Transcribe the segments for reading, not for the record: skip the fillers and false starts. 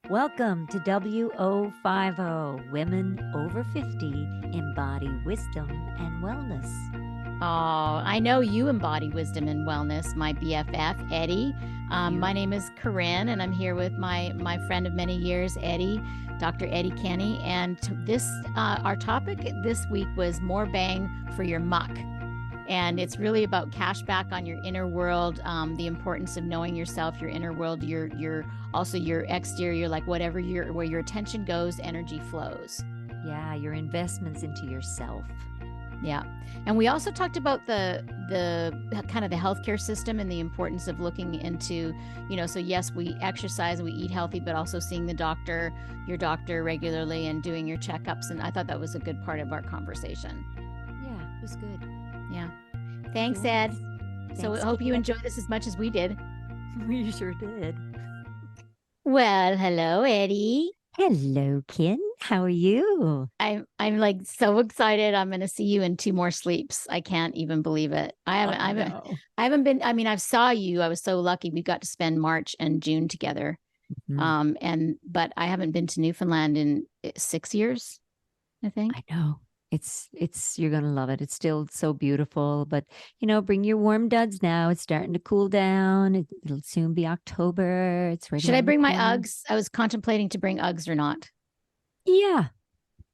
Welcome to WO50, Women Over 50 Embody Wisdom and Wellness. Oh, I know you embody wisdom and wellness, my BFF, Eddie. My name is Corinne, and I'm here with my friend of many years, Eddie, Dr. Eddie Kenny. And our topic this week was more bang for your muck. And it's really about cash back on your inner world, the importance of knowing yourself, your inner world, your also your exterior, like where your attention goes, energy flows. Yeah, your investments into yourself. Yeah. And we also talked about the kind of the healthcare system and the importance of looking into, so yes, we exercise and we eat healthy, but also seeing your doctor regularly and doing your checkups. And I thought that was a good part of our conversation. Yeah, it was good. Yeah. Thanks, Ed. So I hope you enjoyed this as much as we did. We sure did. Well, hello, Eddie. Hello, Ken. How are you? I'm like so excited. I'm going to see you in 2 more sleeps. I can't even believe it. I haven't been. I mean, I saw you. I was so lucky. We got to spend March and June together. Mm-hmm. But I haven't been to Newfoundland in 6 years, I think. I know. It's you're going to love it. It's still so beautiful, but bring your warm duds now. It's starting to cool down. It'll soon be October. It's ready. Should I bring my Uggs? I was contemplating to bring Uggs or not. Yeah.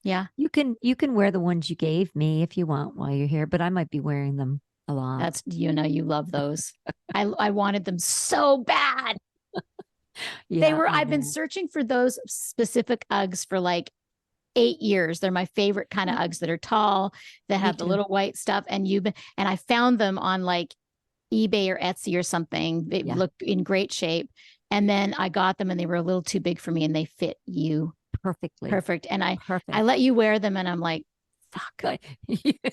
Yeah. You can wear the ones you gave me if you want while you're here, but I might be wearing them a lot. That's, you love those. I wanted them so bad. Yeah. I've been searching for those specific Uggs for like 8 years. They're my favorite kind of Uggs that are tall, that have the little white stuff. And I found them on like eBay or Etsy or something. They looked in great shape. And then I got them and they were a little too big for me and they fit you perfectly. Perfect. And I let you wear them and I'm like, fuck.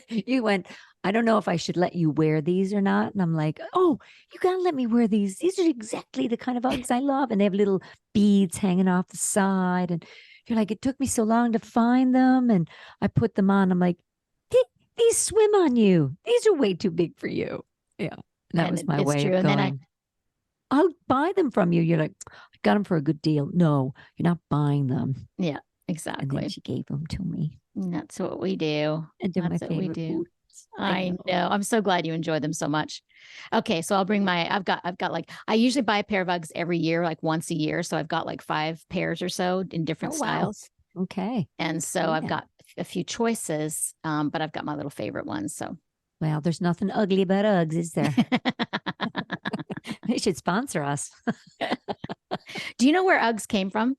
You went, I don't know if I should let you wear these or not. And I'm like, oh, you got to let me wear these. These are exactly the kind of Uggs I love. And they have little beads hanging off the side. And you're like, it took me so long to find them. And I put them on. I'm like, these swim on you. These are way too big for you. Yeah. That was my way of going. I'll buy them from you. You're like, I got them for a good deal. No, you're not buying them. Yeah, exactly. And then she gave them to me. And that's what we do. And that's what we do. I know. I'm so glad you enjoy them so much. Okay, so I'll bring I've got like, I usually buy a pair of Uggs every year, like once a year. So I've got like 5 pairs or so in different styles. Wow. Okay. And so I've got a few choices, but I've got my little favorite ones. So, well, there's nothing ugly about Uggs, is there? They should sponsor us. Do you know where Uggs came from?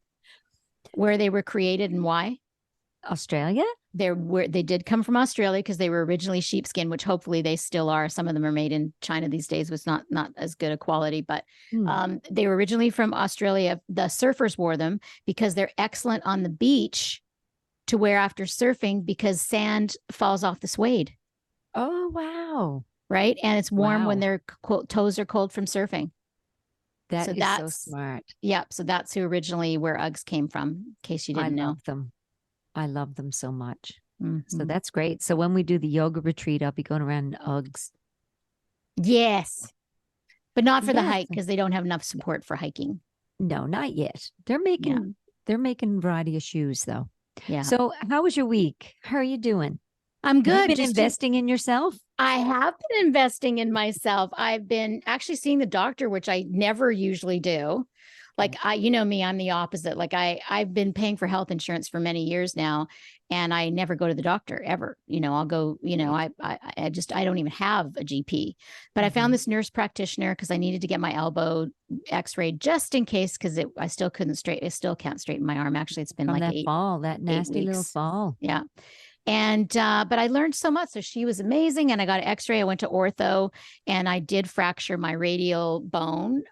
Where they were created and why? Australia? They did come from Australia because they were originally sheepskin, which hopefully they still are. Some of them are made in China these days, was not as good a quality, but they were originally from Australia. The surfers wore them because they're excellent on the beach to wear after surfing because sand falls off the suede. Oh, wow. Right. And it's warm when their toes are cold from surfing. That's so smart. Yeah. So that's originally where Uggs came from, in case you didn't know. Love them. I love them so much. Mm-hmm. So that's great. So when we do the yoga retreat, I'll be going around in Uggs. Yes. But not for the hike because they don't have enough support for hiking. No, not yet. They're making a variety of shoes though. Yeah. So how was your week? How are you doing? I'm good. You've been investing in yourself? I have been investing in myself. I've been actually seeing the doctor, which I never usually do. Like me, I'm the opposite. Like I've been paying for health insurance for many years now, and I never go to the doctor ever. I'll go, I don't even have a GP, but I found this nurse practitioner because I needed to get my elbow x-rayed just in case, because I still can't straighten my arm. Actually, it's been from like that nasty little fall. Yeah. And, but I learned so much. So she was amazing. And I got an x-ray. I went to ortho and I did fracture my radial bone,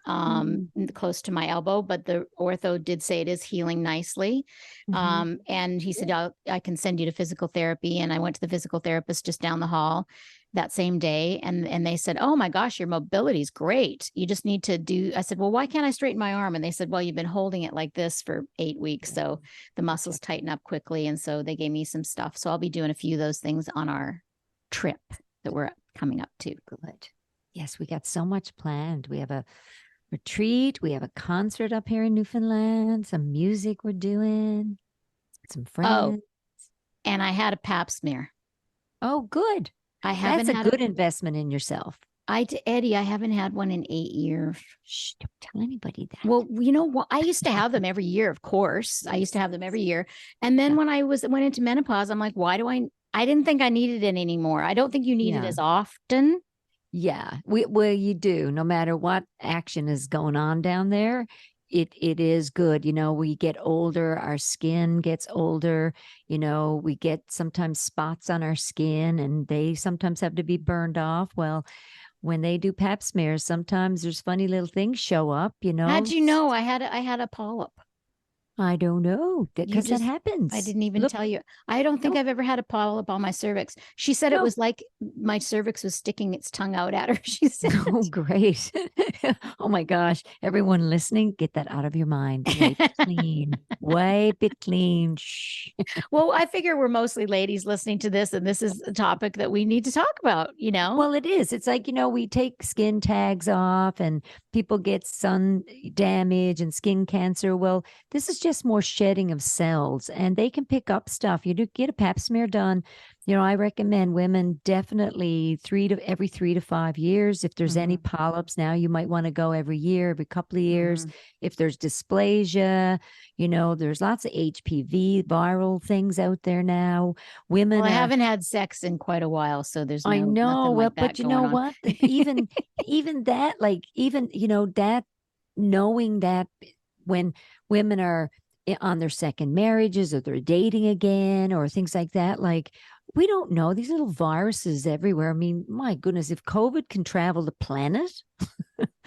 close to my elbow, but the ortho did say it is healing nicely. And he said, I can send you to physical therapy. And I went to the physical therapist just down the hall that same day. And they said, oh my gosh, your mobility is great. You just need to I said, well, why can't I straighten my arm? And they said, well, you've been holding it like this for 8 weeks. So the muscles tighten up quickly. And so they gave me some stuff. So I'll be doing a few of those things on our trip that we're coming up to. Good. Yes, we got so much planned. We have retreat. We have a concert up here in Newfoundland, some music we're doing, some Oh, friends. and I had a pap smear. Oh, good. I haven't That's a had a good investment in yourself. Eddie, I haven't had one in 8 years. Shh, don't tell anybody that. Well, you know what? I used to have them every year, of course. I used to have them every year. And then Yeah. when I went into menopause, I'm like, why do I didn't think I needed it anymore. I don't think you need it Yeah. as often. Yeah. Well, you do, no matter what action is going on down there. It is good. We get older, our skin gets older, we get sometimes spots on our skin and they sometimes have to be burned off. Well, when they do pap smears, sometimes there's funny little things show up. How'd you know I had a polyp? I don't know You because that just I happens. didn't even Look, you. I don't think no, I've ever had a polyp on my cervix. She said it no. was like my cervix was sticking its tongue out at her. She said. Oh, great. Oh my gosh. Everyone listening, get that out of your mind. Wipe it clean. Wipe it clean. Shh. Well, I figure we're mostly ladies listening to this, and this is a topic that we need to talk about, you know? Well, it is. It's like, we take skin tags off and people get sun damage and skin cancer. Well, this is just more shedding of cells and they can pick up stuff. You do get a pap smear done. I recommend women definitely every 3 to 5 years. If there's any Mhm. polyps now, you might want to go every year, every couple of years. Mhm. If there's dysplasia, there's lots of HPV viral things out there now. Well, Women I are haven't had sex in quite a while, so there's I know, nothing well, like but that you know going on. what? Even that, like even that, knowing that when women are on their second marriages or they're dating again or things like that, like we don't know these little viruses everywhere. I mean, my goodness, if COVID can travel the planet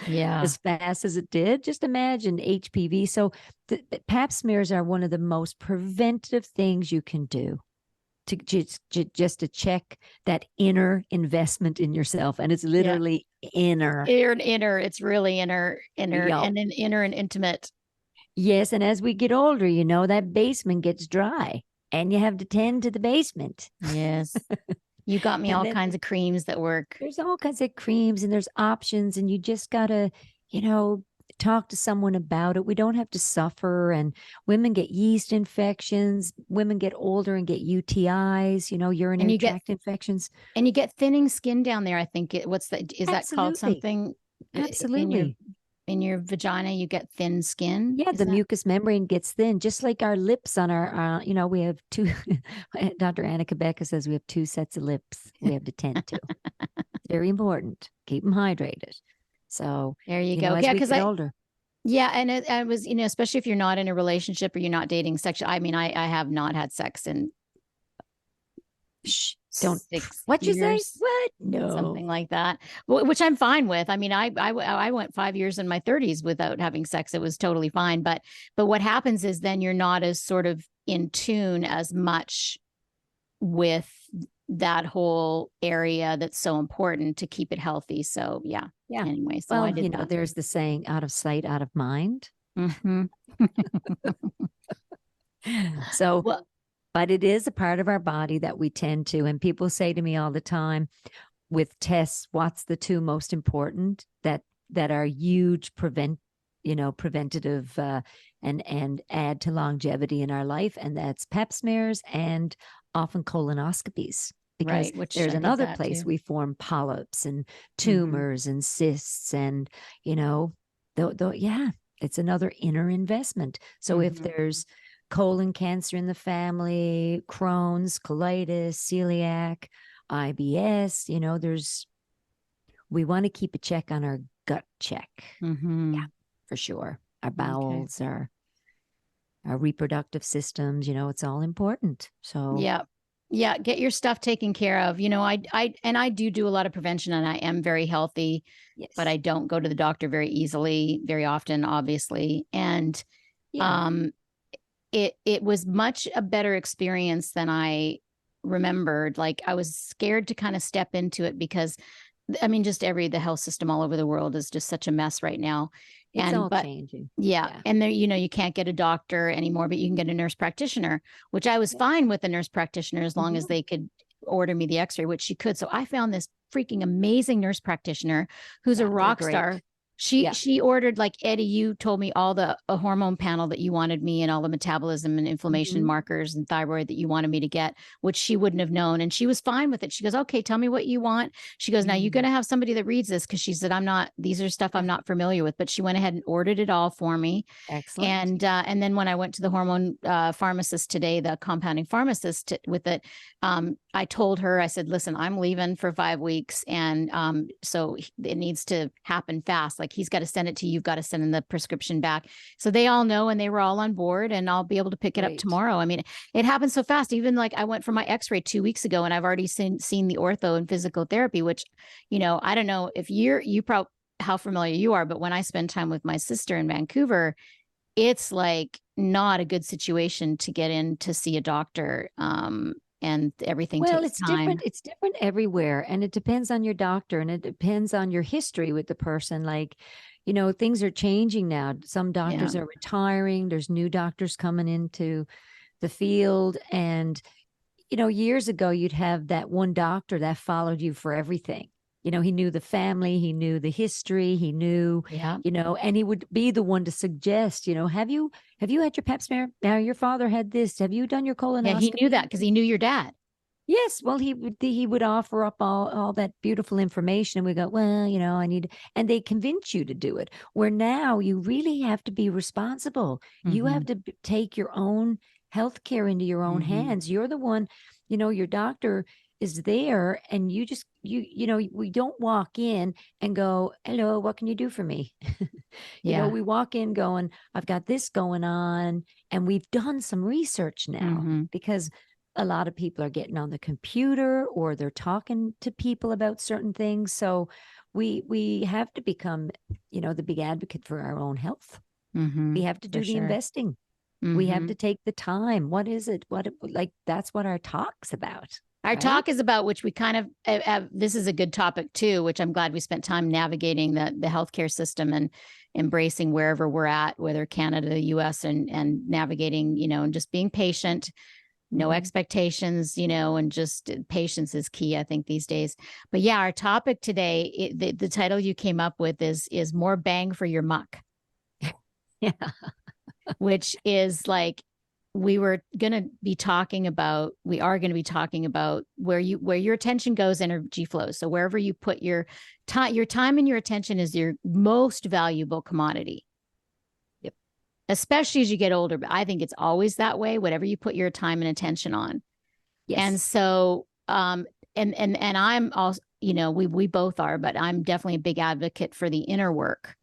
Yeah. as fast as it did, just imagine HPV. So the pap smears are one of the most preventative things you can do to just to check that inner investment in yourself, and it's Yeah. literally inner. Inner, it's really inner, Yo, and then inner and intimate. yes, and as we get older, that basement gets dry, and you have to tend to the basement. Yes. You got me And all then kinds of creams that work. there's all kinds of creams and there's options, and you just gotta, you know, talk to someone about it. We don't have to suffer. And women get yeast infections. Women get older and get UTIs, And urinary you get tract infections. thinning skin down there. I think is that called Absolutely. something in Absolutely. your vagina? You get thin skin. Yeah, Is the that? mucous membrane gets thin, just like our lips on our, we have two. Dr. Anna Quebeca says we have two sets of lips we have to tend to. It's very important. Keep them hydrated. So, There you go. as Yeah, we because get older, and I was, especially if you're not in a relationship or you're not dating sexual. I mean, I have not had sex in shh, don't, six what you say? years, What? No. something like that, which I'm fine with. I mean, I went 5 years in my 30s without having sex. It was totally fine. But what happens is then you're not as sort of in tune as much with that whole area that's so important to keep it healthy. So yeah. Yeah. Anyway, so I Well, did that. there's the saying out of sight, out of mind. Mhm. So, Well, but it is a part of our body that we tend to. And people say to me all the time with tests, what's the two most important that are huge preventative and add to longevity in our life, and that's pap smears and often colonoscopies, because right, which there's I did another that place too. we form polyps and Mhm. tumors and cysts, and yeah, it's another inner investment. So if Mhm. there's colon cancer in the family, Crohn's, colitis, celiac, IBS, we want to keep a check on our gut check. Yeah, Mhm. for sure. Our Okay. bowels, our reproductive systems, it's all important. So, Yeah. Yeah, get your stuff taken care of. I do a lot of prevention, and I am very healthy, but yes. I don't go to the doctor very easily, very often, obviously. And Yeah. um it was much a better experience than I remembered. Like, I was scared to kind of step into it because I mean, just the health system all over the world is just such a mess right now. It's all But changing. yeah, Yeah. and there, you can't get a doctor anymore, but you can get a nurse practitioner, which I was Yeah. fine with the nurse practitioner as long as Mhm. they could order me the x-ray, which she could. So I found this freaking amazing nurse practitioner who's a Yeah, they're rock star. great. Yeah. She ordered, like, Eddie, you told me all the a hormone panel that you wanted me, and all the metabolism and inflammation Mhm. markers and thyroid that you wanted me to get, which she wouldn't have known. And she was fine with it. She goes, okay, tell me what you want. She goes, now you're going Mm. to have somebody that reads this, because she said, these are stuff I'm not familiar with. But she went ahead and ordered it all for me. Excellent. And then when I went to the hormone pharmacist today, the compounding pharmacist with it, I told her, I said, listen, I'm leaving for 5 weeks. And so it needs to happen fast. Like, he's got to send it to you. You've got to send in the prescription back. So they all know, and they were all on board, and I'll be able to pick it up Great. tomorrow. I mean, it happens so fast. Even like, I went for my x-ray 2 weeks ago, and I've already seen the ortho and physical therapy, which, I don't know if you probably how familiar you are, but when I spend time with my sister in Vancouver, it's like not a good situation to get in to see a doctor. And everything Well, takes it's time. different. It's different everywhere. And it depends on your doctor and it depends on your history with the person. Like, things are changing now. Some Yeah. doctors are retiring. There's new doctors coming into the field. And, years ago, you'd have that one doctor that followed you for everything. He knew the family, he knew the history, he knew, Yeah. and he would be the one to suggest, have you had your pap smear? Now your father had this. Have you done your Yeah. He knew that colonoscopy? because he knew your dad. Yes, well, he would offer up all that beautiful information, and we go, well, I need, and they convince you to do it. Where now you really have to be responsible. You Mm-hmm. have to take your own health care into your own Mm-hmm. hands. You're the one, your doctor is there, and you just we don't walk in and go, hello, what can you do for me? Yeah. We walk in going, I've got this going on, and we've done some research now Mm-hmm. because a lot of people are getting on the computer or they're talking to people about certain things. So we have to become, the big advocate for our own health. Mm-hmm. We have to For do the sure. investing. We have Mm-hmm. to take the time. What is it? Like that's what our talk's about, Our right? talk is about, which we kind of this is a good topic too, which I'm glad we spent time navigating the healthcare system and embracing wherever we're at, whether Canada, the US, and navigating, and just being patient, no Mhm. expectations, and just patience is key, I think, these days. But yeah, our topic today, the title you came up with is more bang for your muck, Yeah. which is like, we are going to be talking about where your attention goes, energy flows. So wherever you put your time and your attention is your most valuable commodity. Yep. Especially as you get older, but I think it's always that way, whatever you put your time and attention on. And Yes. so and I'm also, we both are, but I'm definitely a big advocate for the inner work.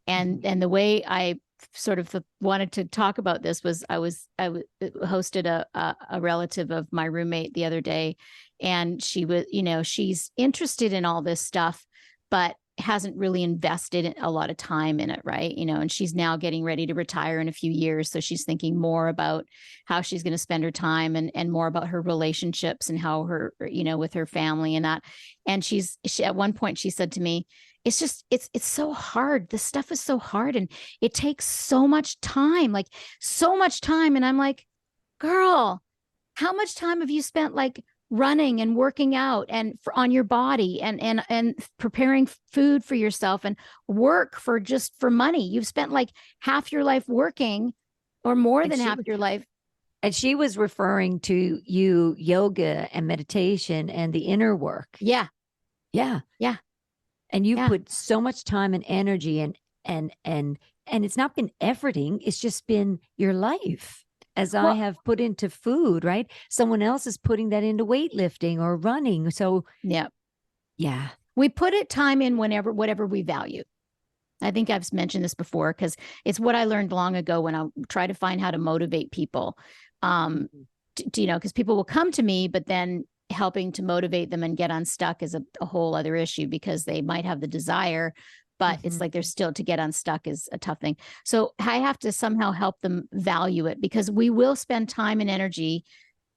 And Mhm. the way I sort of wanted to talk about this was, I hosted a relative of my roommate the other day, and she was, she's interested in all this stuff, but hasn't really invested a lot of time in it, right? And she's now getting ready to retire in a few years, so she's thinking more about how she's going to spend her time, and more about her relationships and how her, with her family and that. And she at one point she said to me, it's just, it's so hard. This stuff is so hard, and it takes so much time, like so much time. And I'm like, girl, how much time have you spent, like, running and working out and on your body, and preparing food for yourself, and work for money? You've spent like half your life working, or more And than she half your life. and she was referring to yoga and meditation and the inner work. Yeah. Yeah. Yeah. And you Yeah. put so much time and energy and it's not been efforting, it's just been your life, as I Well, have put into food, right? Someone else is putting that into weightlifting or running. So yeah. yeah. We put it time in whatever we value. I think I've mentioned this before, because it's what I learned long ago when I try to find how to motivate people. Mhm. Because people will come to me, but then helping to motivate them and get unstuck is a whole other issue, because they might have the desire, but it's Mhm. like they're still, to get unstuck is a tough thing. So I have to somehow help them value it, because we will spend time and energy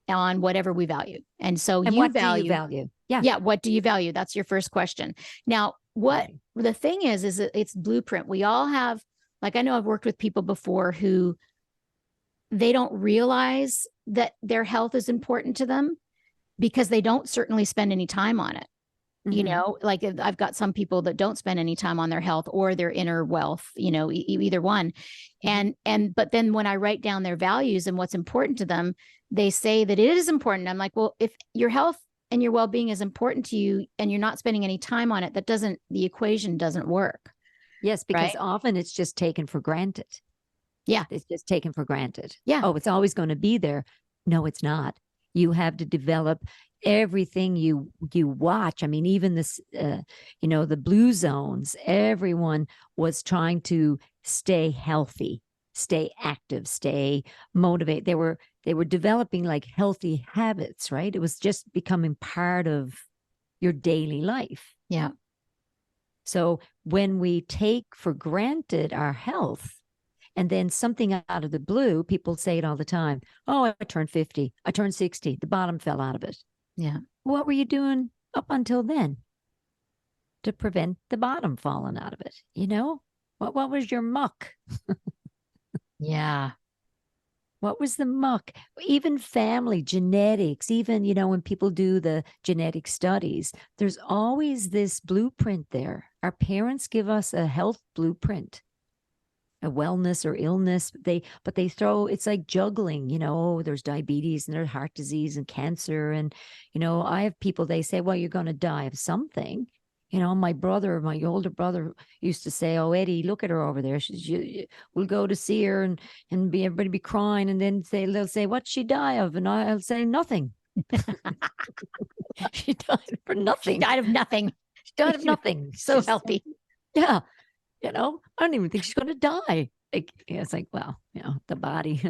on whatever we value. And so And you what do you value, value? Yeah. yeah, what do you value? That's your first question. Now, what Right. the thing is that it's blueprint. We all have, like, I know I've worked with people before who, they don't realize that their health is important to them, because they don't certainly spend any time on it. You know, like I've got some people that don't spend any time on their health or their inner wealth, you know, either one. But then when I write down their values and what's important to them, they say that it is important. I'm like, well, if your health and your well-being is important to you and you're not spending any time on it, the equation doesn't work. Yes, because right? often it's just taken for granted. Yeah. It's just taken for granted. Yeah. Oh, it's always going to be there. No, it's not. You have to develop everything you watch. I mean, even this, the blue zones, everyone was trying to stay healthy, stay active, stay motivated. They were developing like healthy habits, right? It was just becoming part of your daily life. Yeah. So when we take for granted our health, and then something out of the blue, people say it all the time. Oh, I turned 50. I turned 60. The bottom fell out of it. Yeah. What were you doing up until then to prevent the bottom falling out of it? You know, what was your muck? Yeah. What was the muck? Even family genetics, even, when people do the genetic studies, there's always this blueprint there. Our parents give us a health blueprint, a wellness or illness. But they throw, it's like juggling, there's diabetes and there's heart disease and cancer. And, I have people, they say, well, you're going to die of something. My older brother used to say, oh, Eddie, look at her over there. We'll go to see her and everybody be crying. And then they'll say, what'd she die of? And I'll say nothing. She died for nothing. She died of nothing. She died of nothing. So healthy. Yeah. I don't even think she's going to die. It's like, well, the body.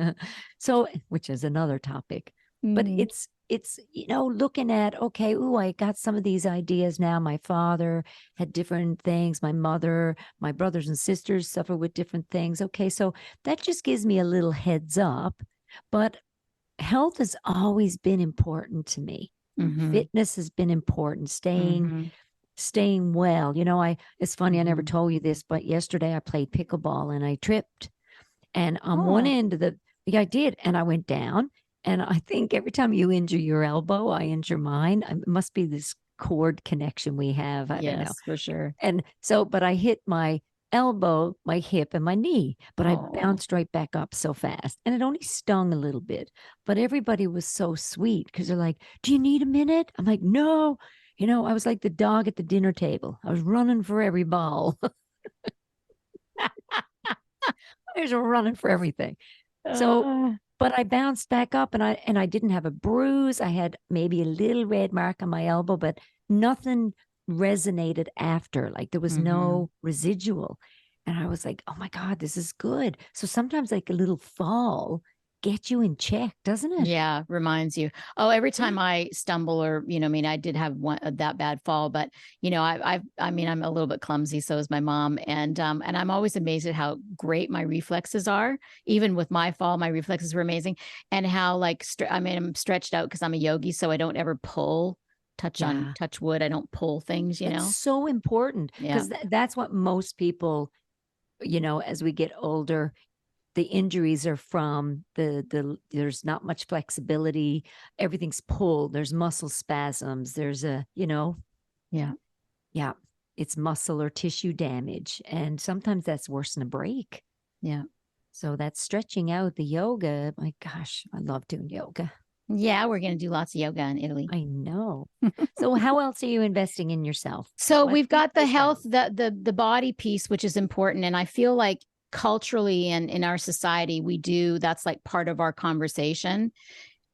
So, which is another topic, but it's, looking at, okay, I got some of these ideas now. My father had different things. My mother, my brothers and sisters suffer with different things. Okay. So that just gives me a little heads up, but health has always been important to me. Fitness has been important. Staying well. It's funny, I never told you this, but yesterday I played pickleball and I tripped. And on one end of I did, and I went down. And I think every time you injure your elbow, I injure mine. It must be this cord connection we have. I don't know. For sure. And so, but I hit my elbow, my hip, and my knee, but I bounced right back up so fast. And it only stung a little bit. But everybody was so sweet because they're like, do you need a minute? I'm like, no. I was like the dog at the dinner table. I was running for every ball. I was running for everything. So, but I bounced back up and I didn't have a bruise. I had maybe a little red mark on my elbow, but nothing resonated after. Like there was no residual. And I was like, oh my God, this is good. So sometimes like a little fall gets you in check, doesn't it? Yeah, reminds you. Oh, every time I stumble or, I did have one that bad fall, but I'm a little bit clumsy. So is my mom. And I'm always amazed at how great my reflexes are. Even with my fall, my reflexes were amazing. And how I'm stretched out because I'm a yogi. So I don't ever touch wood. I don't pull things, It's so important because that's what most people, as we get older, the injuries are from there's not much flexibility. Everything's pulled. There's muscle spasms. There's yeah. It's muscle or tissue damage. And sometimes that's worse than a break. Yeah. So that's stretching out the yoga. My gosh, I love doing yoga. Yeah, we're going to do lots of yoga in Italy. I know. So how else are you investing in yourself? So we've got the health, the body piece, which is important. And I feel like culturally and in our society, that's like part of our conversation.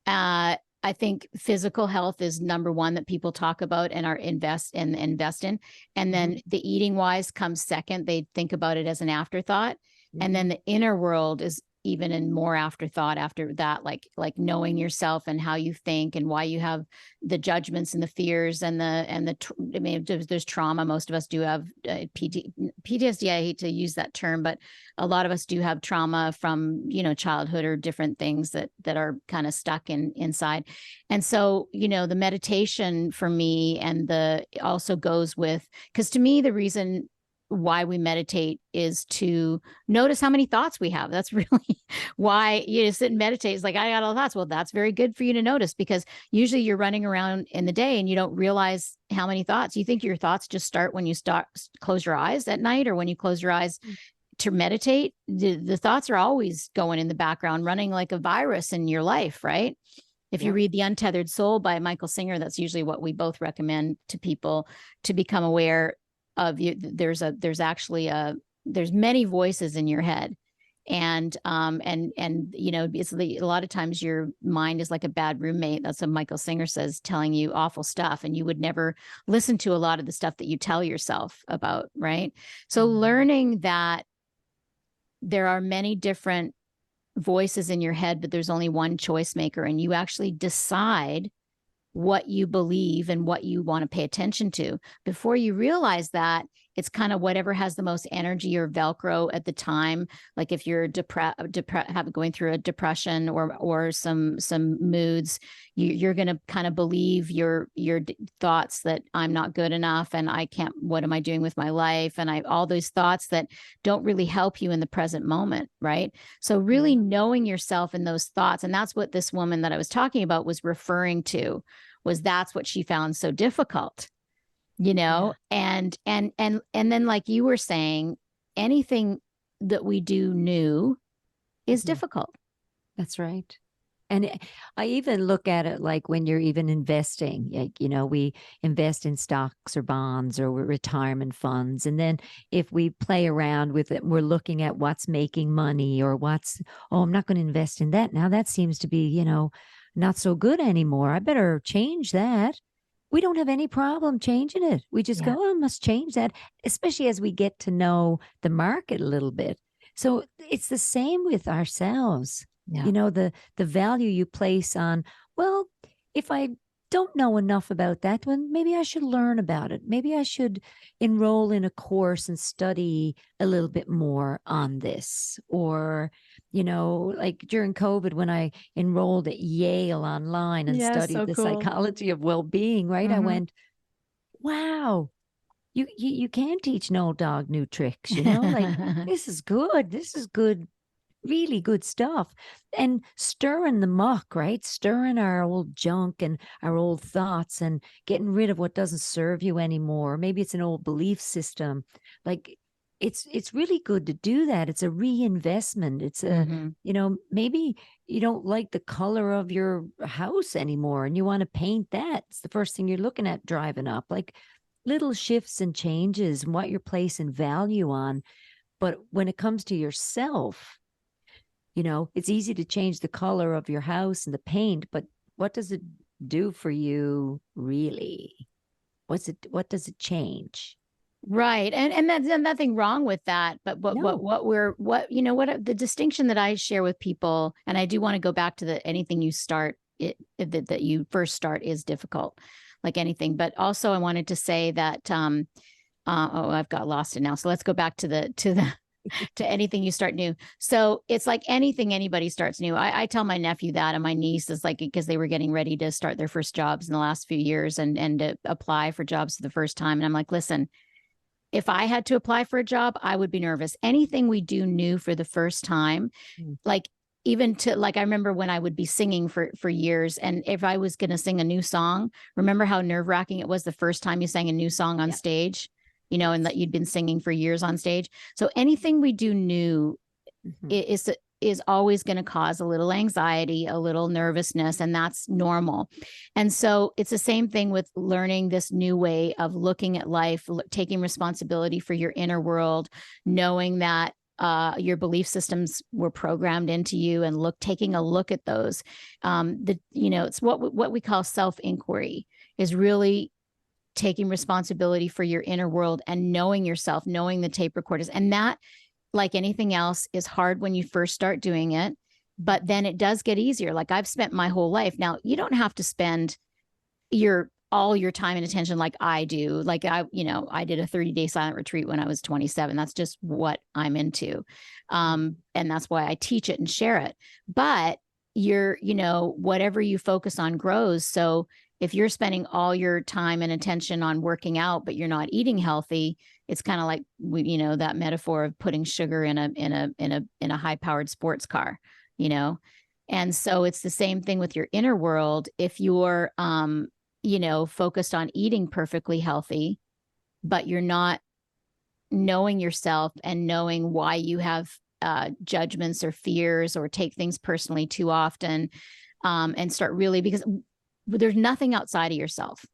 I think physical health is number one that people talk about and invest in. And then the eating wise comes second. They think about it as an afterthought. And then the inner world is even in more afterthought after that, like knowing yourself and how you think and why you have the judgments and the fears and there's trauma. Most of us do have PTSD. I hate to use that term, but a lot of us do have trauma from, childhood or different things that are kind of stuck inside. And so, the meditation for me also goes with, because to me, the reason why we meditate is to notice how many thoughts we have. That's really why you sit and meditate. It's like, I got all the thoughts. Well, that's very good for you to notice, because usually you're running around in the day and you don't realize how many thoughts. You think your thoughts just start when you close your eyes at night, or when you close your eyes to meditate. The thoughts are always going in the background, running like a virus in your life, right? If you read The Untethered Soul by Michael Singer, that's usually what we both recommend to people to become aware of. You, there's many voices in your head. And you know, it's a lot of times your mind is like a bad roommate. That's what Michael Singer says, telling you awful stuff, and you would never listen to a lot of the stuff that you tell yourself about, right? So learning that there are many different voices in your head, but there's only one choice maker, and you actually decide what you believe and what you want to pay attention to. Before you realize that, it's kind of whatever has the most energy or Velcro at the time. Like if you're going through a depression or some moods, you're going to kind of believe your thoughts that I'm not good enough and I can't, what am I doing with my life? And all those thoughts that don't really help you in the present moment, right? So really knowing yourself in those thoughts. And that's what this woman that I was talking about was referring to, was that's what she found so difficult. You know, and then, like you were saying, anything that we do new is difficult. That's right. And I even look at it like when you're even investing, like, you know, we invest in stocks or bonds or retirement funds. And then if we play around with it, we're looking at what's making money or I'm not going to invest in that. Now that seems to be, you know, not so good anymore. I better change that. We don't have any problem changing it. We just go, I must change that, especially as we get to know the market a little bit. So it's the same with ourselves. You know, the value you place on, well, if I don't know enough about that one, maybe I should learn about it. Maybe I should enroll in a course and study a little bit more on this. Or, you know, like during COVID, when I enrolled at Yale online and studied the psychology of well-being, right? I went, wow, you can teach an old dog new tricks, you know, like this is good. This is good, really good stuff. And stirring the muck, right? Stirring our old junk and our old thoughts and getting rid of what doesn't serve you anymore. Maybe it's an old belief system. Like it's really good to do that. It's a reinvestment. It's a, you know, maybe you don't like the color of your house anymore and you want to paint that. It's the first thing you're looking at driving up. Like little shifts and changes and what you're placing value on. But when it comes to yourself, you know, it's easy to change the color of your house and the paint, but what does it do for you really? What does it change? Right. And there's nothing wrong with that. But the distinction that I share with people, and I do want to go back to anything you start that you first start is difficult, like anything. But also I wanted to say that, I've got lost it now. So let's go back to anything you start new. So it's like anything anybody starts new. I tell my nephew that, and my niece is like, because they were getting ready to start their first jobs in the last few years and to apply for jobs for the first time. And I'm like, listen, if I had to apply for a job, I would be nervous. Anything we do new for the first time, like even to like, I remember when I would be singing for years, and if I was going to sing a new song, remember how nerve-wracking it was the first time you sang a new song on stage? You know, and that you'd been singing for years on stage. So anything we do new is always going to cause a little anxiety, a little nervousness, and that's normal. And so it's the same thing with learning this new way of looking at life, taking responsibility for your inner world, knowing that your belief systems were programmed into you, and taking a look at those. It's what we call self-inquiry is really taking responsibility for your inner world and knowing yourself, knowing the tape recorders. And that, like anything else, is hard when you first start doing it, but then it does get easier. Like I've spent my whole life. Now, you don't have to spend all your time and attention like I do. Like I did a 30-day silent retreat when I was 27. That's just what I'm into. And that's why I teach it and share it. But whatever you focus on grows. So if you're spending all your time and attention on working out, but you're not eating healthy, it's kind of like that metaphor of putting sugar in a high powered sports car, you know. And so it's the same thing with your inner world. If you're focused on eating perfectly healthy, but you're not knowing yourself and knowing why you have judgments or fears or take things personally too often, and start really, because there's nothing outside of yourself.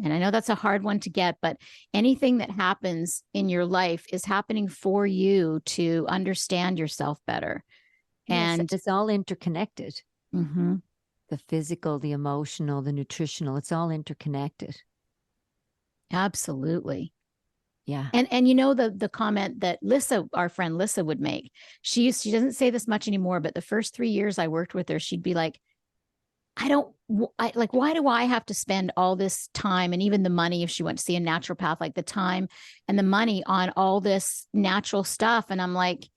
And I know that's a hard one to get, but anything that happens in your life is happening for you to understand yourself better. Yes, And it's all interconnected. mm-hmm. The physical, the emotional, the nutritional, it's all interconnected. Absolutely. Yeah. And the comment that our friend Lissa would make, she doesn't say this much anymore, but the first 3 years I worked with her, she'd be like, why do I have to spend all this time and even the money if she went to see a naturopath, like the time and the money on all this natural stuff? And I'm like,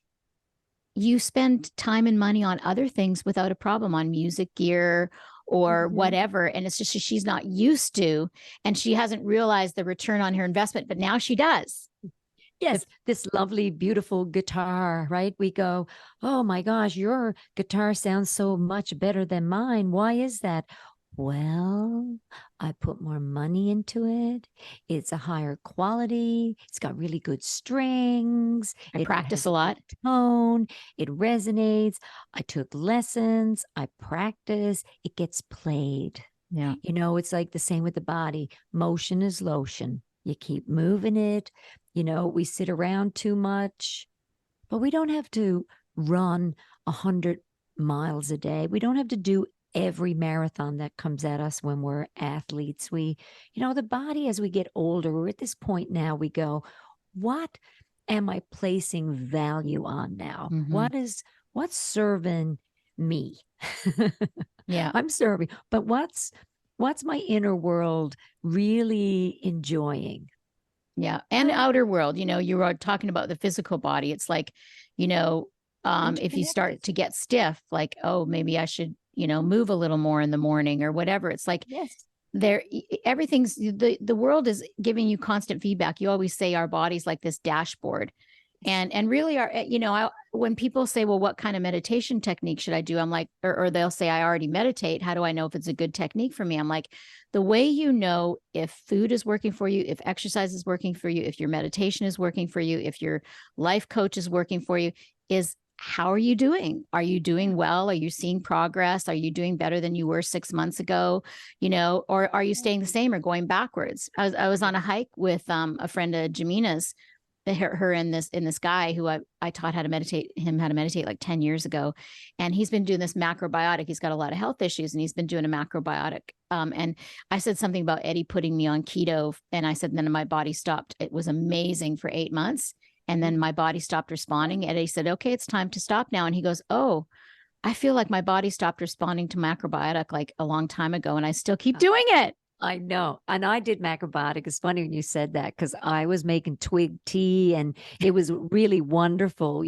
you spend time and money on other things without a problem, on music gear or whatever. And it's just she's not used to, and she hasn't realized the return on her investment, but now she does. Yes, this lovely, beautiful guitar, right? We go, oh my gosh, your guitar sounds so much better than mine. Why is that? Well, I put more money into it. It's a higher quality. It's got really good strings. I It practice has a a lot. good tone. It resonates. I took lessons. I practice. It gets played. Yeah. It's like the same with the body. Motion is lotion. You keep moving it. We sit around too much, but we don't have to run 100 miles a day. We don't have to do every marathon that comes at us when we're athletes. The body, as we get older, we're at this point now, we go, what am I placing value on now? Mm-hmm. What's serving me? Yeah. I'm serving, but what's my inner world really enjoying? Yeah. And outer world, you were talking about the physical body. It's like, if you start Interconnected. to get stiff, like, oh, maybe I should, move a little more in the morning or whatever. It's like Yes. everything's the world is giving you constant feedback. You always say our body's like this dashboard. And really when people say, well, what kind of meditation technique should I do? I'm like, or they'll say, I already meditate. How do I know if it's a good technique for me? I'm like, the way you know if food is working for you, if exercise is working for you, if your meditation is working for you, if your life coach is working for you, is how are you doing? Are you doing well? Are you seeing progress? Are you doing better than you were 6 months ago? Or are you staying the same or going backwards? I was on a hike with a friend of Jamina's, her and this guy who I taught how to meditate like 10 years ago. And he's been doing this macrobiotic. He's got a lot of health issues and he's been doing a macrobiotic. And I said something about Eddie putting me on keto. And I said, then my body stopped. It was amazing for 8 months. And then my body stopped responding. Eddie said, okay, it's time to stop now. And he goes, oh, I feel like my body stopped responding to macrobiotic like a long time ago. And I still keep doing it. I know. And I did macrobiotic. It's funny when you said that because I was making twig tea and it was really wonderful,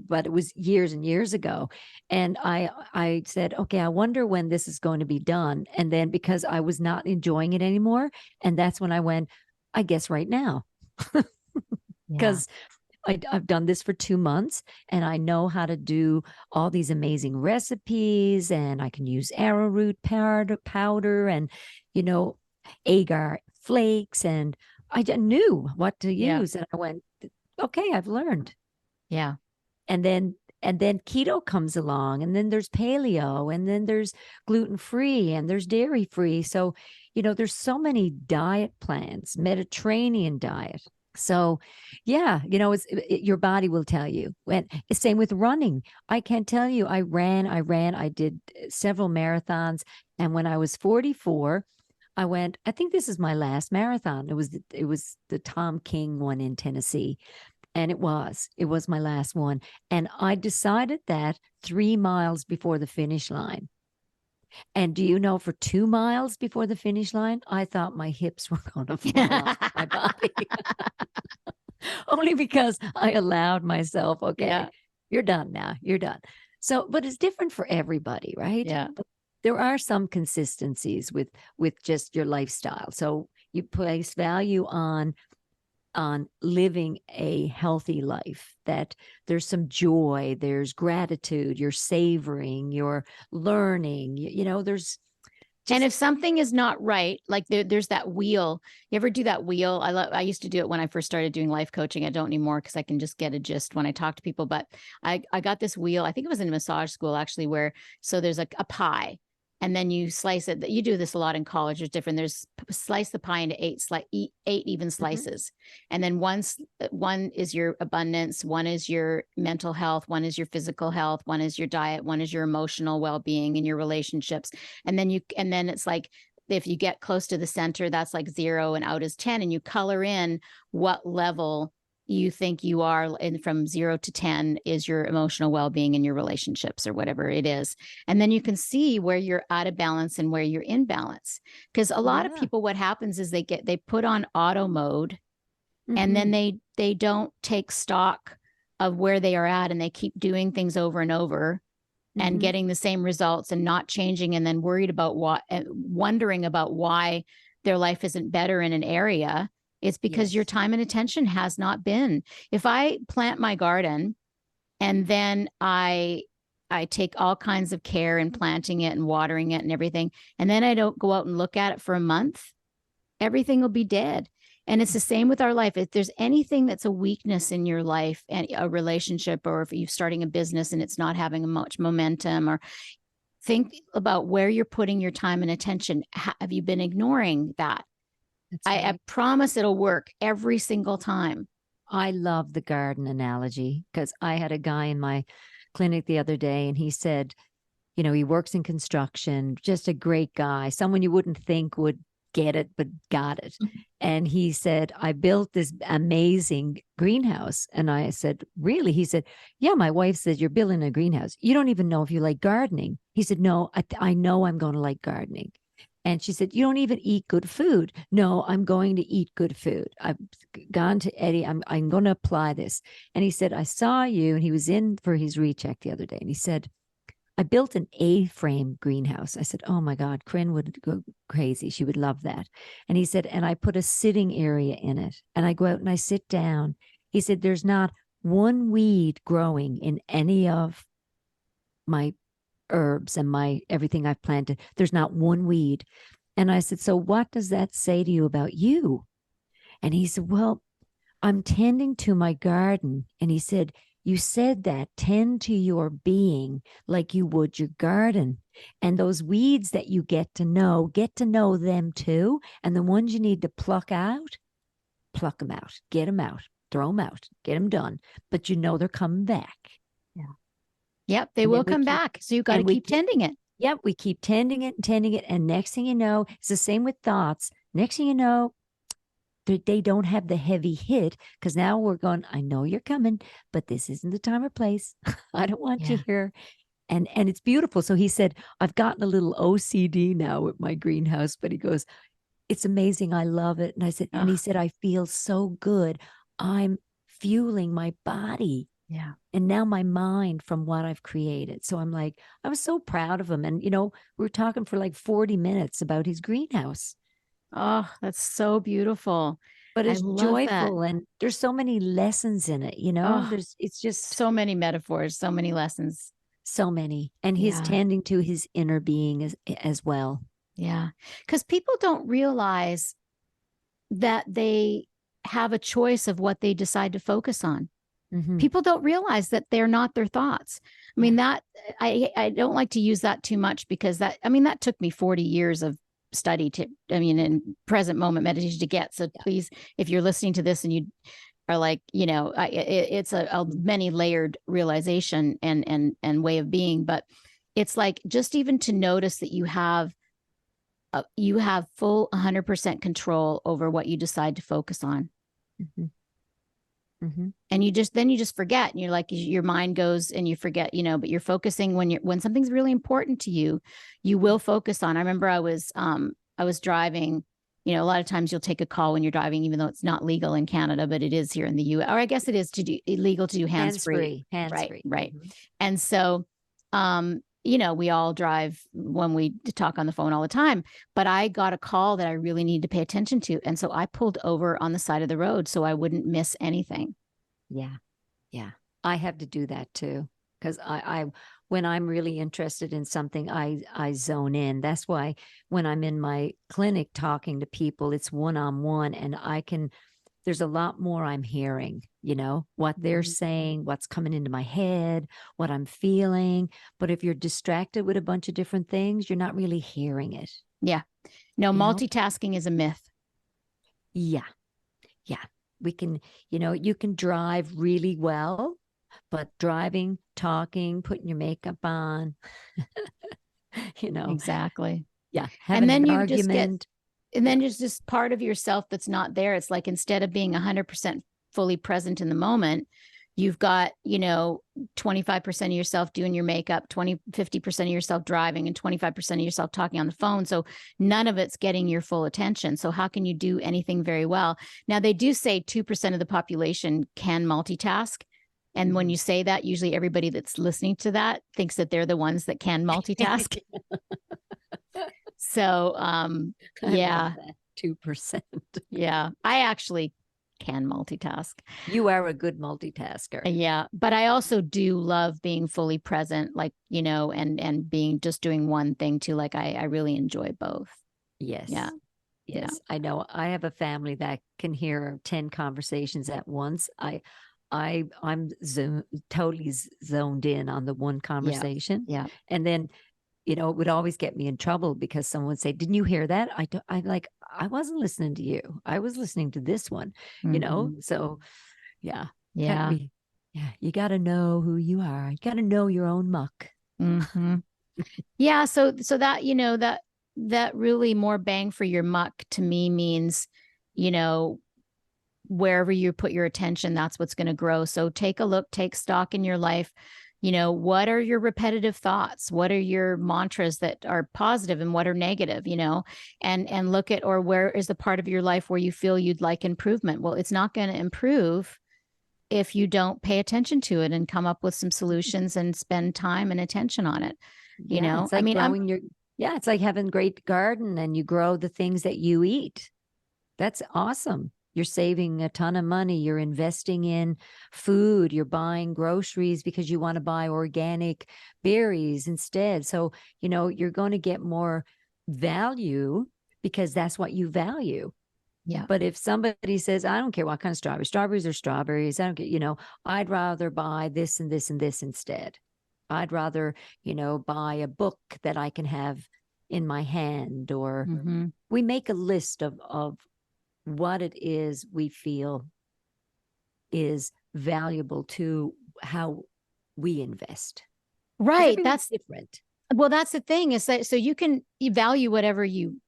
but it was years and years ago. And I said, okay, I wonder when this is going to be done. And then because I was not enjoying it anymore, and that's when I went, I guess right now. Because I've done this for 2 months and I know how to do all these amazing recipes, and I can use arrowroot powder and, agar flakes. And I knew what to use. And I went, okay, I've learned. Yeah. And then keto comes along, and then there's paleo, and then there's gluten-free, and there's dairy-free. So, there's so many diet plans, Mediterranean diet. So, yeah, your body will tell you. And same with running. I can't tell you. I ran. I did several marathons. And when I was 44, I went, I think this is my last marathon. It was the Tom King one in Tennessee. And it was my last one. And I decided that 3 miles before the finish line. And do you know, for 2 miles before the finish line, I thought my hips were going to fall off my body. Only because I allowed myself, okay, you're done now. You're done. So, but it's different for everybody, right? Yeah. But there are some consistencies with just your lifestyle. So you place value on on living a healthy life, that there's some joy, there's gratitude, you're savoring, you're learning, there's And just. if something is not right, like there's that wheel. You ever do that wheel? I used to do it when I first started doing life coaching. I don't anymore because I can just get a gist when I talk to people. But I got this wheel. I think it was in massage school actually, where so there's a pie, and then you slice it. You do this a lot in college. There's different. There's slice the pie into eight even slices, and then one is your abundance, one is your mental health, one is your physical health, one is your diet, one is your emotional well-being and your relationships. And then it's like, if you get close to the center, that's like 0 and out is 10. And you color in what level you think you are, and from 0 to 10 is your emotional well-being and your relationships or whatever it is. And then you can see where you're out of balance and where you're in balance. Because a lot of people, what happens is they put on auto mode, and then they don't take stock of where they are at, and they keep doing things over and over and getting the same results and not changing, and then wondering about why their life isn't better in an area. It's because your time and attention has not been. If I plant my garden and then I take all kinds of care in planting it and watering it and everything, and then I don't go out and look at it for a month, everything will be dead. And it's the same with our life. If there's anything that's a weakness in your life and a relationship, or if you're starting a business and it's not having much momentum, or think about where you're putting your time and attention. Have you been ignoring that? I promise it'll work every single time. I love the garden analogy, because I had a guy in my clinic the other day, and he said, he works in construction, just a great guy, someone you wouldn't think would get it, but got it. And he said, I built this amazing greenhouse. And I said, really? He said, yeah, my wife said, you're building a greenhouse. You don't even know if you like gardening. He said, no, I know I'm going to like gardening. And she said, you don't even eat good food. No, I'm going to eat good food. I've gone to Eddie. I'm going to apply this. And he said, I saw you. And he was in for his recheck the other day. And he said, I built an A-frame greenhouse. I said, oh my God, Corinne would go crazy. She would love that. And he said, and I put a sitting area in it. And I go out and I sit down. He said, there's not one weed growing in any of my herbs and everything I've planted. There's not one weed. And I said, so what does that say to you about you? And he said, well, I'm tending to my garden. And he said, you said that, tend to your being like you would your garden. And those weeds that you get to know them too. And the ones you need to pluck them out, get them out, throw them out, get them done. But they're coming back. Yeah. Yep, they will come back. So you got to keep tending it. Yep, we keep tending it and tending it. And next thing you know, it's the same with thoughts. Next thing you know, they don't have the heavy hit, because now we're going, I know you're coming, but this isn't the time or place. I don't want you here. And it's beautiful. So he said, I've gotten a little OCD now with my greenhouse, but he goes, it's amazing. I love it. And I said, and he said, I feel so good. I'm fueling my body. Yeah. And now my mind from what I've created. So I'm like, I was so proud of him. And, we were talking for like 40 minutes about his greenhouse. Oh, that's so beautiful. But it's joyful, and there's so many lessons in it, it's just so many metaphors, so many lessons. So many. And he's tending to his inner being as well. Yeah. Because people don't realize that they have a choice of what they decide to focus on. People don't realize that they're not their thoughts. I mean, that I don't like to use that too much, because that took me 40 years of study in present moment meditation to get. So please, if you're listening to this and you are like, it's a many layered realization and way of being, but it's like, just even to notice that you have full 100% control over what you decide to focus on. And you just forget, and you're like, your mind goes and you forget, but you're focusing when something's really important to you, you will focus on. I remember I was driving, a lot of times you'll take a call when you're driving, even though it's not legal in Canada, but it is here in the US, or I guess it is illegal to do hands-free. Hands-free. Right. And so, we all drive when we talk on the phone all the time, but I got a call that I really needed to pay attention to. And so I pulled over on the side of the road so I wouldn't miss anything. Yeah. Yeah. I have to do that too. Because when I'm really interested in something, I zone in. That's why when I'm in my clinic talking to people, it's one-on-one, and there's a lot more I'm hearing, what they're saying, what's coming into my head, what I'm feeling. But if you're distracted with a bunch of different things, you're not really hearing it. Yeah. No, You know? multitasking is a myth. Yeah. Yeah. We can, you can drive really well, but driving, talking, putting your makeup on, Exactly. yeah, And having then an you just get, argument. and Yeah. then there's this part of yourself that's not there. It's like, instead of being 100% fully present in the moment, you've got, 25% of yourself doing your makeup, 50% of yourself driving, and 25% of yourself talking on the phone. So none of it's getting your full attention. So how can you do anything very well? Now, they do say 2% of the population can multitask. And when you say that, usually everybody that's listening to that thinks that they're the ones that can multitask. So, yeah, 2%. yeah, I actually can multitask. You are a good multitasker. Yeah, but I also do love being fully present, like, and being just doing one thing too. Like I really enjoy both. Yes. Yeah. Yes. Yeah. I know. I have a family that can hear 10 conversations at once. I'm totally zoned in on the one conversation. Yeah. And then, it would always get me in trouble because someone would say, "Didn't you hear that?" I'm like, I wasn't listening to you. I was listening to this one, So yeah. Yeah. Yeah. You got to know who you are. You got to know your own muck. Yeah. So that, that really more bang for your muck to me means, wherever you put your attention, that's what's going to grow. So take a look, take stock in your life. What are your repetitive thoughts? What are your mantras that are positive and what are negative, and look at, or where is the part of your life where you feel you'd like improvement? Well, it's not going to improve if you don't pay attention to it and come up with some solutions and spend time and attention on it. It's like it's like having a great garden and you grow the things that you eat. That's awesome. You're saving a ton of money. You're investing in food. You're buying groceries because you want to buy organic berries instead. So, you're going to get more value because that's what you value. Yeah. But if somebody says, I don't care what kind of strawberries are strawberries, I don't get, I'd rather buy this and this and this instead. I'd rather, buy a book that I can have in my hand, or we make a list of what it is we feel is valuable to how we invest. Right. That's different. Well, that's the thing, is that so you can value whatever you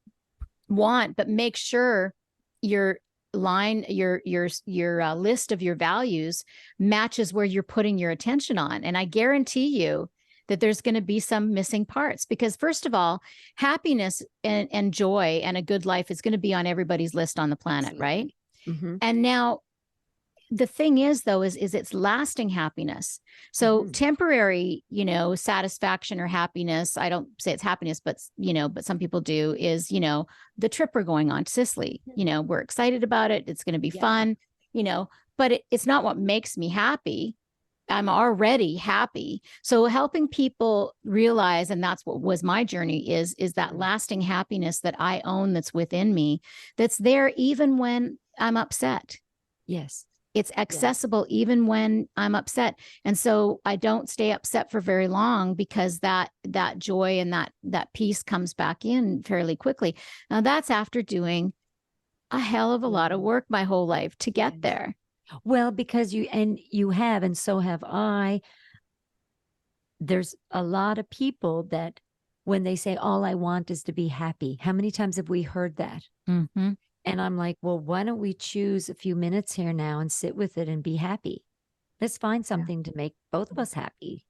want, but make sure your list of your values matches where you're putting your attention on. And I guarantee you that there's going to be some missing parts, because first of all, happiness and joy and a good life is going to be on everybody's list on the planet. Absolutely. Right. And now the thing is, though, is it's lasting happiness. So temporary, satisfaction or happiness, I don't say it's happiness, but, but some people do, is, the trip we're going on to Sicily, we're excited about it. It's going to be fun, but it's not what makes me happy. I'm already happy. So helping people realize, and that's what was my journey, is that lasting happiness that I own, that's within me, that's there even when I'm upset. Yes. It's accessible even when I'm upset. And so I don't stay upset for very long, because that joy and that peace comes back in fairly quickly. Now that's after doing a hell of a lot of work my whole life to get there. Well, because you have, and so have I. There's a lot of people that when they say, all I want is to be happy. How many times have we heard that? And I'm like, well, why don't we choose a few minutes here now and sit with it and be happy? Let's find something to make both of us happy.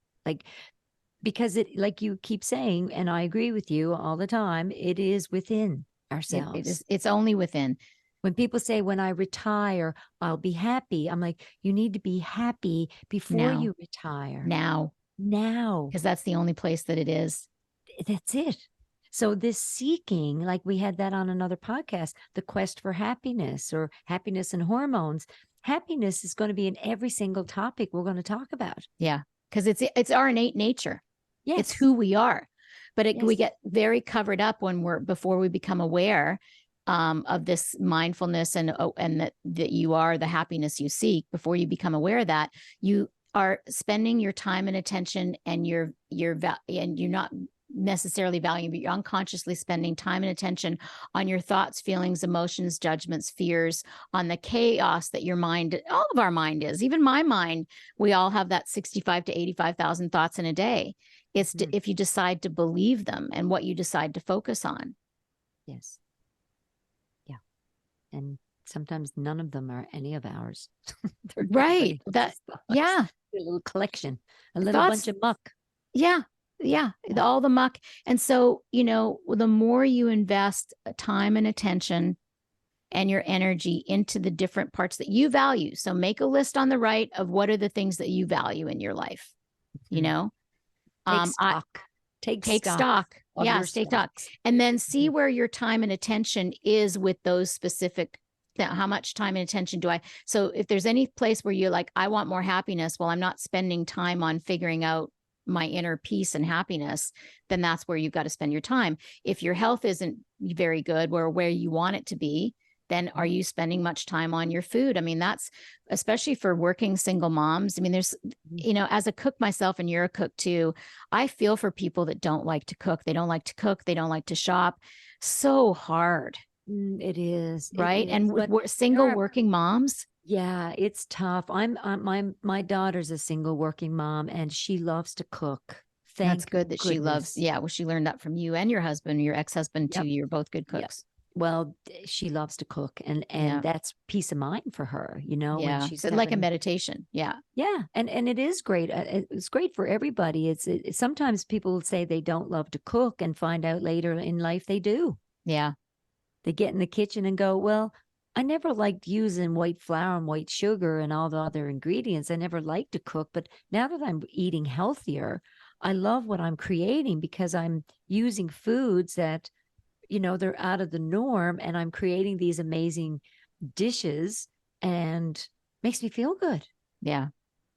Because it, like you keep saying, and I agree with you all the time, it is within ourselves. It's only within. When people say, when I retire, I'll be happy, I'm like, you need to be happy before you retire. Now. now. because that's the only place that it is. That's it. So this seeking, like we had that on another podcast, the quest for happiness or happiness and hormones. Happiness is going to be in every single topic we're going to talk about. Yeah, because it's our innate nature. It's Yes. who we are. But we Yes. get very covered up when before we become aware of this mindfulness and that you are the happiness you seek. Before you become aware of that, you are spending your time and attention, and you're not necessarily valuing, but you're unconsciously spending time and attention on your thoughts, feelings, emotions, judgments, fears, on the chaos that your mind, all of our mind is, even my mind, we all have that 65 to 85,000 thoughts in a day. It's if you decide to believe them and what you decide to focus on. Yes. Yeah. And sometimes none of them are any of ours. Right. That, yeah. A little collection, a little bunch of muck. Yeah. Yeah. All the muck. And so, the more you invest time and attention and your energy into the different parts that you value. So make a list on the right of what are the things that you value in your life, Take stock. Take stock. Yeah, take stock. And then see where your time and attention is with those specific, how much time and attention do I? So if there's any place where you're like, I want more happiness, well, I'm not spending time on figuring out my inner peace and happiness, then that's where you've got to spend your time. If your health isn't very good, where you want it to be, then are you spending much time on your food? I mean, that's especially for working single moms. I mean, there's, as a cook myself, and you're a cook too, I feel for people that don't like to cook. They don't like to cook. They don't like to shop. So hard. It is. Right. It is. And we're single working moms. Yeah, it's tough. My daughter's a single working mom, and she loves to cook. That's good that she loves. Yeah. Well, she learned that from you and your husband, your ex-husband too. You're both good cooks. Well, she loves to cook, and that's peace of mind for her, when she's like a meditation. Yeah. Yeah. And it is great. It's great for everybody. Sometimes people say they don't love to cook and find out later in life they do. Yeah. They get in the kitchen and go, well, I never liked using white flour and white sugar and all the other ingredients. I never liked to cook, but now that I'm eating healthier, I love what I'm creating because I'm using foods that, they're out of the norm, and I'm creating these amazing dishes, and makes me feel good. Yeah.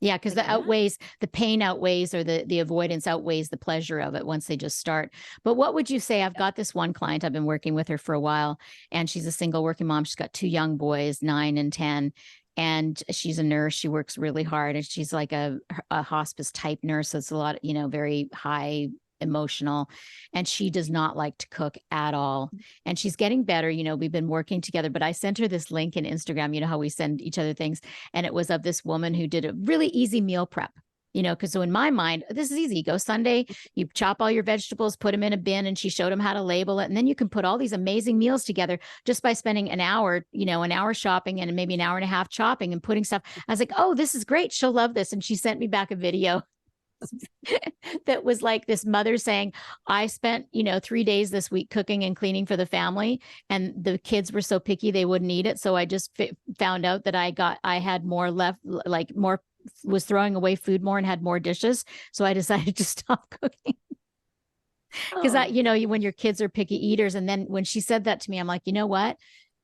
Yeah. Because the pain outweighs, or the avoidance outweighs the pleasure of it once they just start. But what would you say? I've got this one client, I've been working with her for a while, and she's a single working mom. She's got 2 young boys, 9 and 10. And she's a nurse. She works really hard, and she's like a hospice type nurse. So it's a lot, very high emotional, and she does not like to cook at all. And she's getting better. We've been working together, but I sent her this link in Instagram, how we send each other things. And it was of this woman who did a really easy meal prep, because so in my mind, this is easy. You go Sunday, you chop all your vegetables, put them in a bin, and she showed them how to label it. And then you can put all these amazing meals together just by spending an hour shopping, and maybe an hour and a half chopping and putting stuff. I was like, oh, this is great. She'll love this. And she sent me back a video that was like this mother saying, I spent, 3 days this week cooking and cleaning for the family, and the kids were so picky they wouldn't eat it. So I just found out that I had more left, like more, was throwing away food more and had more dishes. So I decided to stop cooking. Because when your kids are picky eaters. And then when she said that to me, I'm like, you know what?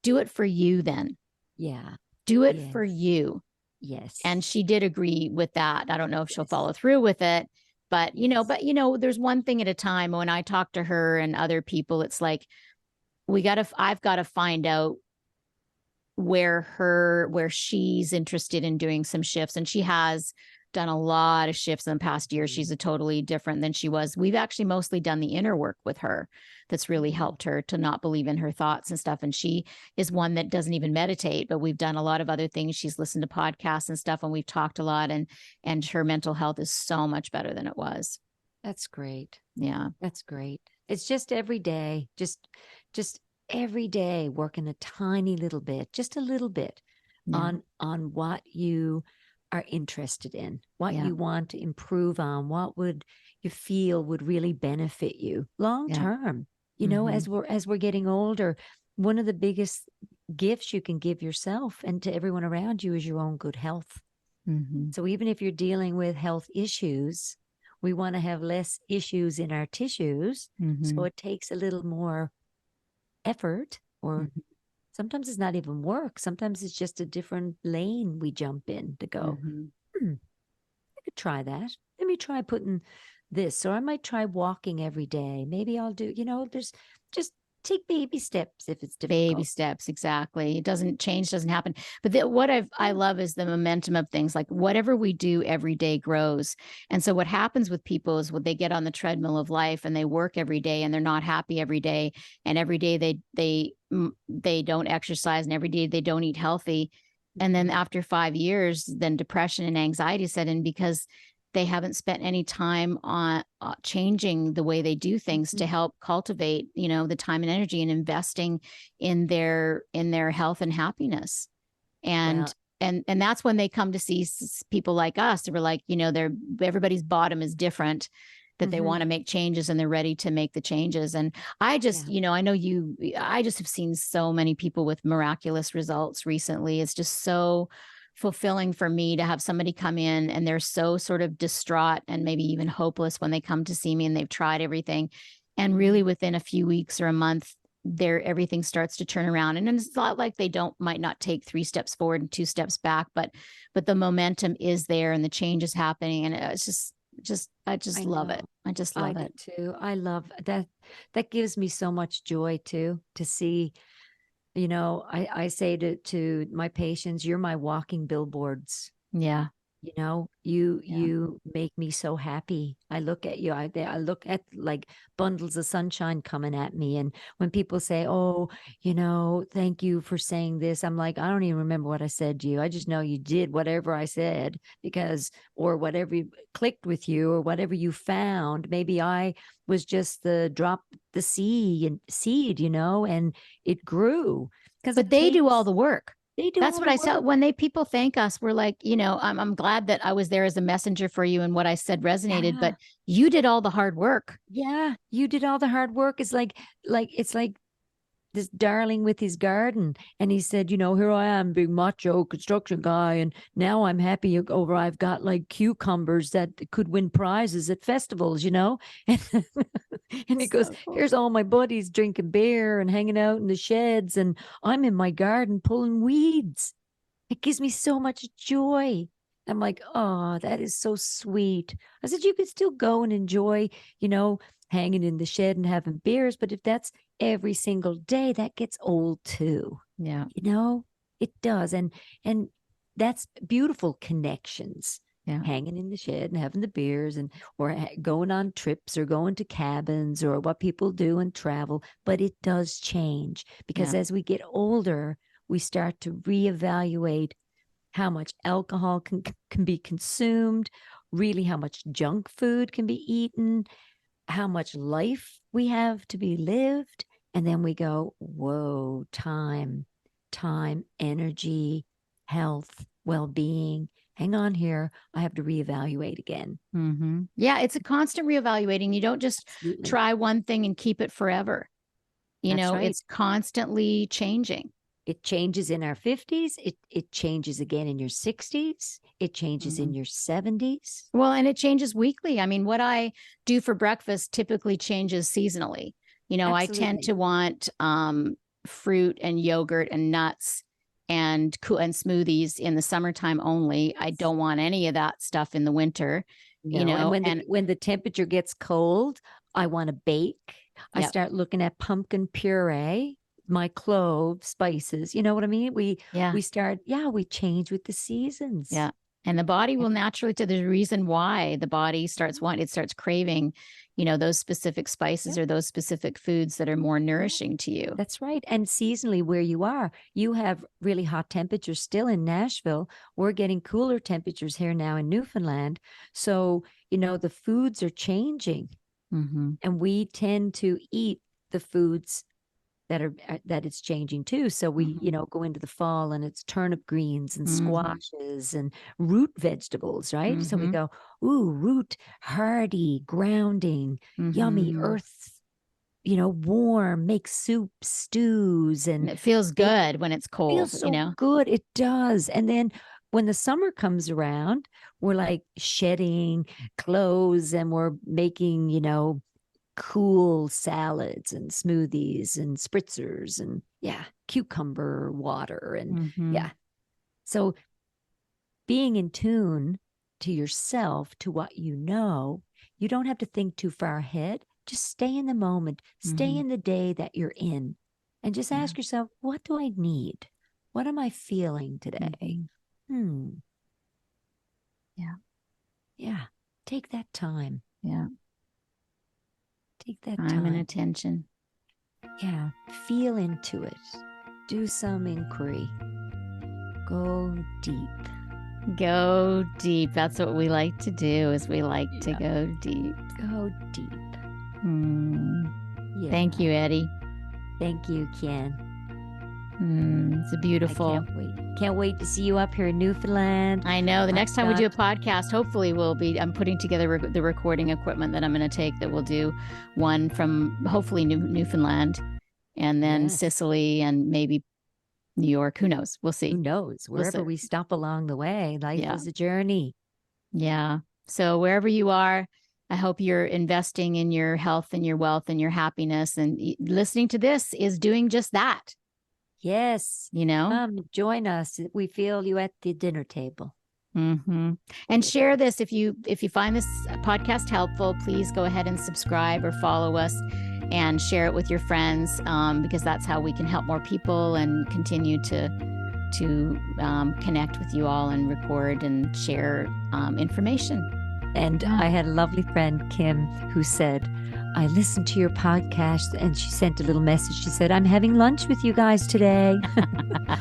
Do it for you then. Yeah. Do it for you. Yes. And she did agree with that. I don't know if she'll follow through with it, but there's one thing at a time. When I talk to her and other people, it's like, I've got to find out where she's interested in doing some shifts. And she has done a lot of shifts in the past year. She's a totally different than she was. We've actually mostly done the inner work with her that's really helped her to not believe in her thoughts and stuff. And she is one that doesn't even meditate, but we've done a lot of other things. She's listened to podcasts and stuff, and we've talked a lot, and her mental health is so much better than it was. That's great. Yeah. That's great. It's just every day, just every day working a tiny little bit, just a little bit on what you are interested in, what you want to improve on, what would you feel would really benefit you long term. As we're getting older, one of the biggest gifts you can give yourself and to everyone around you is your own good health. So even if you're dealing with health issues, We want to have less issues in our tissues. So it takes a little more effort, or sometimes it's not even work. Sometimes it's just a different lane we jump in to go, I could try that. Let me try putting this, or I might try walking every day. Maybe I'll do, there's just take baby steps if it's Baby difficult. steps, exactly. It doesn't change, doesn't happen. But what I love is the momentum of things. Like whatever we do every day grows. And so what happens with people is when they get on the treadmill of life and they work every day and they're not happy every day, and every day they don't exercise, and every day they don't eat healthy. And then after 5 years, then depression and anxiety set in because they haven't spent any time on changing the way they do things to help cultivate, the time and energy and investing in their health and happiness. And Well, and that's when they come to see people like us. We're like, everybody's bottom is different, that they want to make changes and they're ready to make the changes. And I just, yeah. I know I just have seen so many people with miraculous results recently. It's just so fulfilling for me to have somebody come in and they're so sort of distraught and maybe even hopeless when they come to see me and they've tried everything. And really within a few weeks or a month, everything starts to turn around. And it's not like they might not take 3 steps forward and 2 steps back, but the momentum is there and the change is happening. And it's I just I love it. know. I just I love do it. too. I love that. That gives me so much joy too, to see, I say to my patients, you're my walking billboards. Yeah. Yeah. You make me so happy. I look at you, I look at like bundles of sunshine coming at me. And when people say, oh, thank you for saying this, I'm like, I don't even remember what I said to you. I just know you did whatever I said, because, or whatever clicked with you, or whatever you found. Maybe I was just the drop, the seed, and it grew, because But it they do all takes, the work. they do That's all what the I saw work. when people thank us. We're like, I'm glad that I was there as a messenger for you and what I said resonated, Yeah. but you did all the hard work. Yeah, you did all the hard work. It's like it's like this darling with his garden. And he said, here I am, big macho construction guy, and now I'm happy over I've got like cucumbers that could win prizes at festivals. And, and he goes, So cool. here's all my buddies drinking beer and hanging out in the sheds, and I'm in my garden pulling weeds. It gives me so much joy. I'm like, oh, that is so sweet. I said, you could still go and enjoy, you know, hanging in the shed and having beers. But if that's every single day, that gets old too. Yeah. It does. And that's beautiful connections. Yeah. Hanging in the shed and having the beers, and or going on trips or going to cabins, or what people do and travel. But it does change, because Yeah. as we get older, we start to reevaluate how much alcohol can be consumed, really how much junk food can be eaten, how much life we have to be lived. And then we go, whoa, time, energy, health, well-being. Hang on here. I have to reevaluate again. Yeah. It's a constant reevaluating. You don't just Absolutely. try one thing and keep it forever. That's right. It's constantly changing. It changes in our 50s. It changes again in your 60s. It changes in your 70s. Well, and it changes weekly. I mean, what I do for breakfast typically changes seasonally. I tend Absolutely. to want fruit and yogurt and nuts and smoothies in the summertime only. I don't want any of that stuff in the winter, No, and when the and when the temperature gets cold, I want to bake. I yeah, start looking at pumpkin puree, my cloves, spices. You know what I mean? We yeah. we start, yeah, we change with the seasons. Yeah. And the body will naturally, there's a reason why the body it starts craving, those specific spices Yeah, or those specific foods that are more yeah, nourishing to you. that's right. And seasonally, where you are, you have really hot temperatures still in Nashville. We're getting cooler temperatures here now in Newfoundland. So, the foods are changing, Mm-hmm. and we tend to eat the foods that it's changing too. So we, Mm-hmm. go into the fall, and it's turnip greens and Mm-hmm. squashes and root vegetables, right? So we Mm-hmm. go, ooh, root, hardy, grounding, yummy, Mm-hmm. earth, warm, make soups, stews, And and it feels bake. good when it's Feels cold, so good. It does. And then when the summer comes around, we're like shedding clothes and we're making, cool salads and smoothies and spritzers and cucumber water and Mhm. So being in tune to yourself, to what you don't have to think too far ahead. Just stay in the moment, stay Mhm. in the day that you're in, and just Yeah. ask yourself, what do I need? What am I feeling today? Mhm. Hmm. Yeah. Yeah. Take that time. Yeah. Take that Time and time. attention. Yeah. Feel into it. Do some inquiry. Go deep. Go deep. That's what we like to do, is we like to go deep. Go deep. Yeah. Thank you, Eddie. Thank you, Ken. It's a beautiful. I can't wait. Can't wait to see you up here in Newfoundland. I know. The next time we got- do a podcast, hopefully I'm putting together the recording equipment that I'm going to take, that we'll do one from hopefully Newfoundland, and then Yes. Sicily, and maybe New York. Who knows? We'll see. Who knows? Wherever we stop along the way, life is a journey. Yeah. So wherever you are, I hope you're investing in your health and your wealth and your happiness. And listening to this is doing just that. Yes. Come join us. We feel you at the dinner table. And share this. If you find this podcast helpful, please go ahead and subscribe or follow us and share it with your friends, because that's how we can help more people and continue to connect with you all and record and share information. And I had a lovely friend, Kim, who said, I listened to your podcast, and she sent a little message. She said, I'm having lunch with you guys today.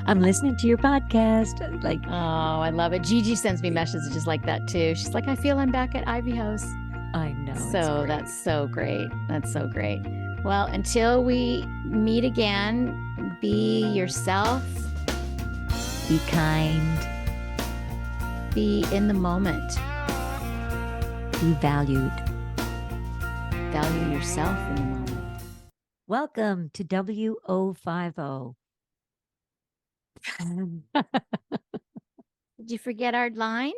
I'm listening to your podcast. Like, oh, I love it. Gigi sends me messages like that too. She's like, I feel I'm back at Ivy House. I know. So that's so great. That's so great. Well, until we meet again, be yourself. Be kind. Be in the moment. Be valued. Value yourself in the moment. Welcome to WO50. Did you forget our line?